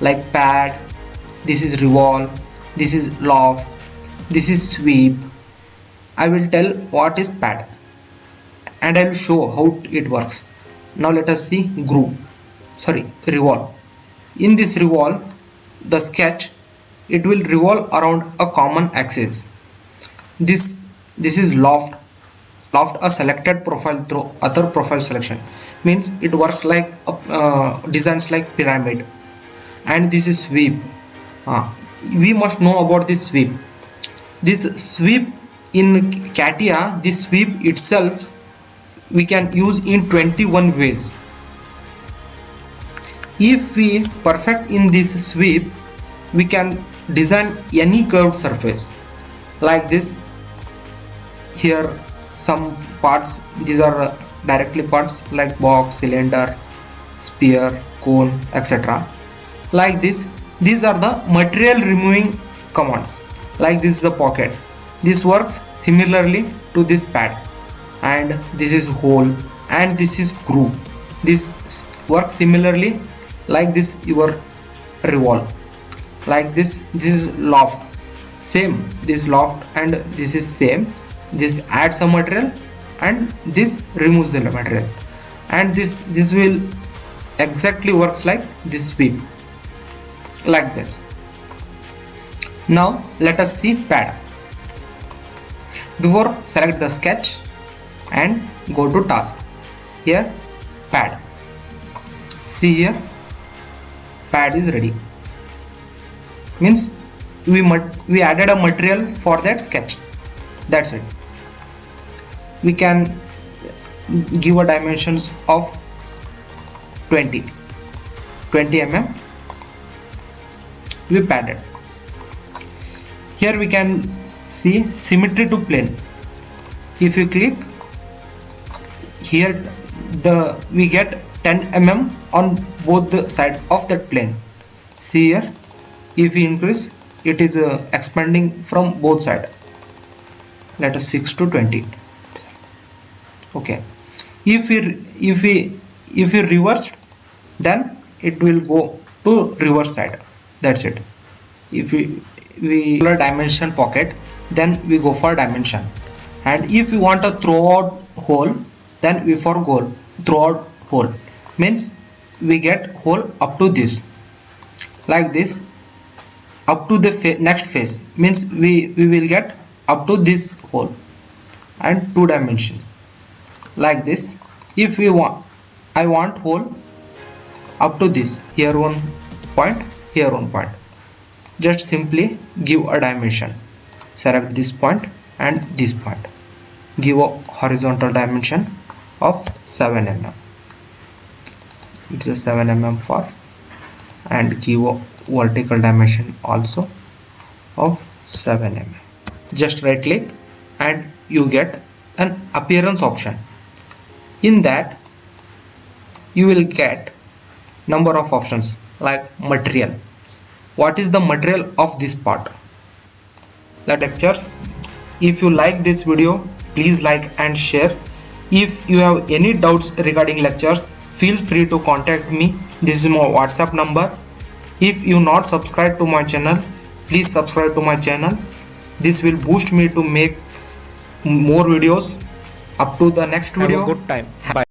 like pad, this is revolve, this is loft, this is sweep. I will tell what is pad and I will show how it works. Now let us see revolve. In this revolve, the sketch, it will revolve around a common axis. This is loft a selected profile through other profile selection, means it works like designs like pyramid. And this is sweep. We must know about this sweep. This sweep in CATIA, this sweep itself we can use in 21 ways. If we perfect in this sweep, we can design any curved surface like this. Here some parts, these are directly parts like box, cylinder, sphere, cone, etc. Like this, these are the material removing commands. Like this is a pocket, this works similarly to this pad, and this is hole, and this is groove, this works similarly like this your revolve. Like this is loft, same, this loft and this is same. This adds some material and this removes the material, and this will exactly works like this sweep, like this. Now let us see pad. Before, select the sketch and go to task. Here pad, see here pad is ready, means we added a material for that sketch. That's it. We can give a dimensions of 20 mm. We padded. Here we can see symmetry to plane. If you click here, we get 10 mm on both the side of that plane. See here, if we increase, it is expanding from both sides. Let us fix to 20. Okay. If we reverse, then it will go to reverse side. That's it. If we a dimension pocket, then we go for dimension. And if we want a throughout hole, then we for goal throughout hole, means we get hole up to this, like this, up to the next face, means we will get up to this hole, and 2 dimensions like this. If we want, I want hole up to this, here one point, here one point, just simply give a dimension, select this point and this point, give a horizontal dimension of 7 mm. It's a 7 mm for, and give a vertical dimension also of 7 mm. Just right click and you get an appearance option. In that you will get number of options like material. What is the material of this part? The lectures. If you like this video, please like and share. If you have any doubts regarding lectures, feel free to contact me. This is my WhatsApp number. If you not subscribed to my channel, please subscribe to my channel. This will boost me to make more videos. Up to the next video. Have a good time. Bye.